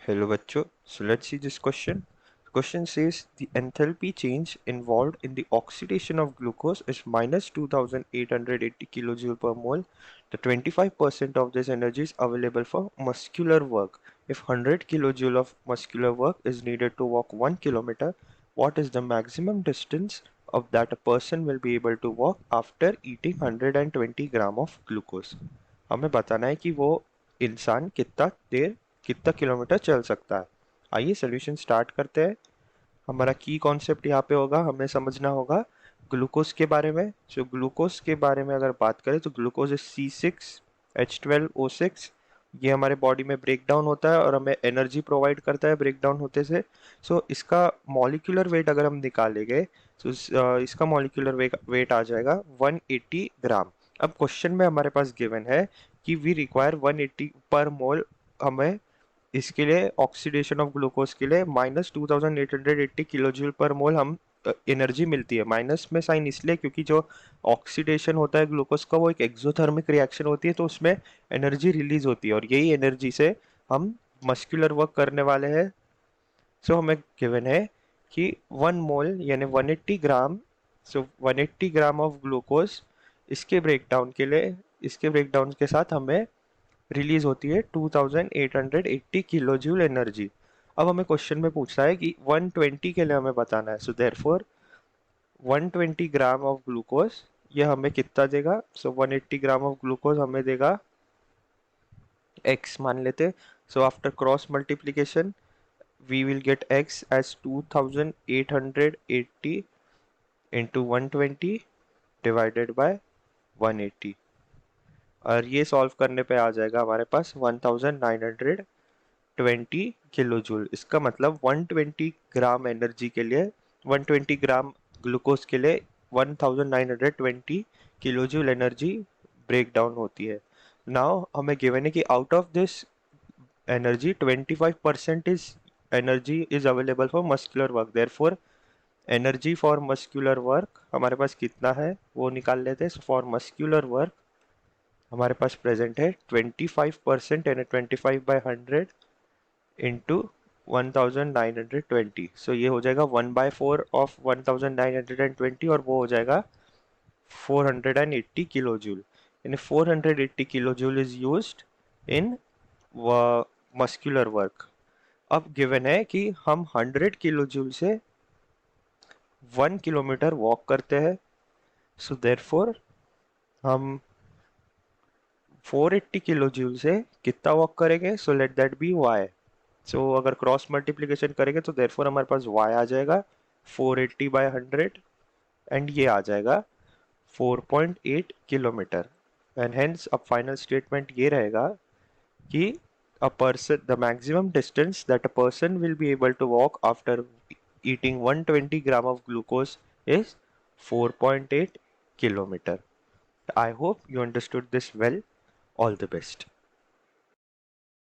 Hello bachcho, so let's see this question. The question says the enthalpy change involved in the oxidation of glucose is minus 2880 kilojoule per mole. The 25% of this energy is available for muscular work. If 100 kilojoule of muscular work is needed to walk 1 kilometer, what is the maximum distance of that a person will be able to walk after eating 120 gram of glucose? हमें बताना है कि वो इंसान कितना kilometre चल सकता है। आइए सोल्यूशन स्टार्ट करते हैं। हमारा की कॉन्सेप्ट यहाँ पे होगा, हमें समझना होगा ग्लूकोज के बारे में। जो ग्लूकोज के बारे में अगर बात करें तो ग्लूकोज इज C6H12O6। ये हमारे बॉडी में ब्रेक डाउन होता है और हमें एनर्जी प्रोवाइड करता है ब्रेक डाउन होते से। सो इसका मॉलिक्यूलर वेट अगर हम निकालेंगे तो इसका मॉलिक्यूलर वेट आ जाएगा 180 ग्राम। अब क्वेश्चन में हमारे पास गिवन है कि वी रिक्वायर 180 पर मोल। हमें इसके लिए ऑक्सीडेशन ऑफ ग्लूकोज के लिए -2880 किलो जूल पर मोल हम एनर्जी मिलती है। माइनस में साइन इसलिए क्योंकि जो ऑक्सीडेशन होता है ग्लूकोज का वो एक एक्सोथर्मिक रिएक्शन होती है, तो उसमें एनर्जी रिलीज होती है और यही एनर्जी से हम मस्कुलर वर्क करने वाले हैं। सो हमें गिवन है कि 1 मोल यानी 180 ग्राम। सो 180 ग्राम ऑफ ग्लूकोज इसके ब्रेकडाउन के साथ हमें रिलीज होती है 2880 किलो जूल एनर्जी। अब हमें क्वेश्चन में पूछा है कि 120 के लिए हमें बताना है। So therefore 120 gram of glucose ये हमें कितना देगा? सो 180 ग्राम ऑफ ग्लूकोज हमें देगा x मान लेते। So after cross multiplication we will get x as 2880 into 120 divided by 180 और ये सॉल्व करने पे आ जाएगा हमारे पास 1920 किलो जूल। इसका मतलब 120 ग्राम एनर्जी के लिए 120 ग्राम ग्लूकोज के लिए 1920 kilo joule energy break down होती है। नाउ हमें गिवन है कि out of this energy 25% is energy is available for muscular work. Therefore energy for muscular work हमारे पास कितना है वो निकाल लेते हैं। फॉर मस्कुलर वर्क हमारे पास प्रेजेंट है 25% यानी 25/100 इंटू 1920। सो ये हो जाएगा 1/4 ऑफ 1920 और वो हो जाएगा 480 किलो जूल। यानी 480 kilo joule is used in muscular work. अब गिवन है कि हम 100 किलो जूल से 1 किलोमीटर वॉक करते हैं। सो देयरफॉर हम 480 किलो जूल से कितना वॉक करेंगे? So let that be y। So अगर क्रॉस मल्टीप्लीकेशन करेंगे तो देयरफॉर हमारे पास y आ जाएगा 480/100 एंड ये आ जाएगा 4.8 किलोमीटर। एंड हेंस अब फाइनल स्टेटमेंट ये रहेगा कि the maximum distance that a person will be able to walk after eating 120 gram of glucose is 4.8 kilometer. I hope you understood this well. All the best.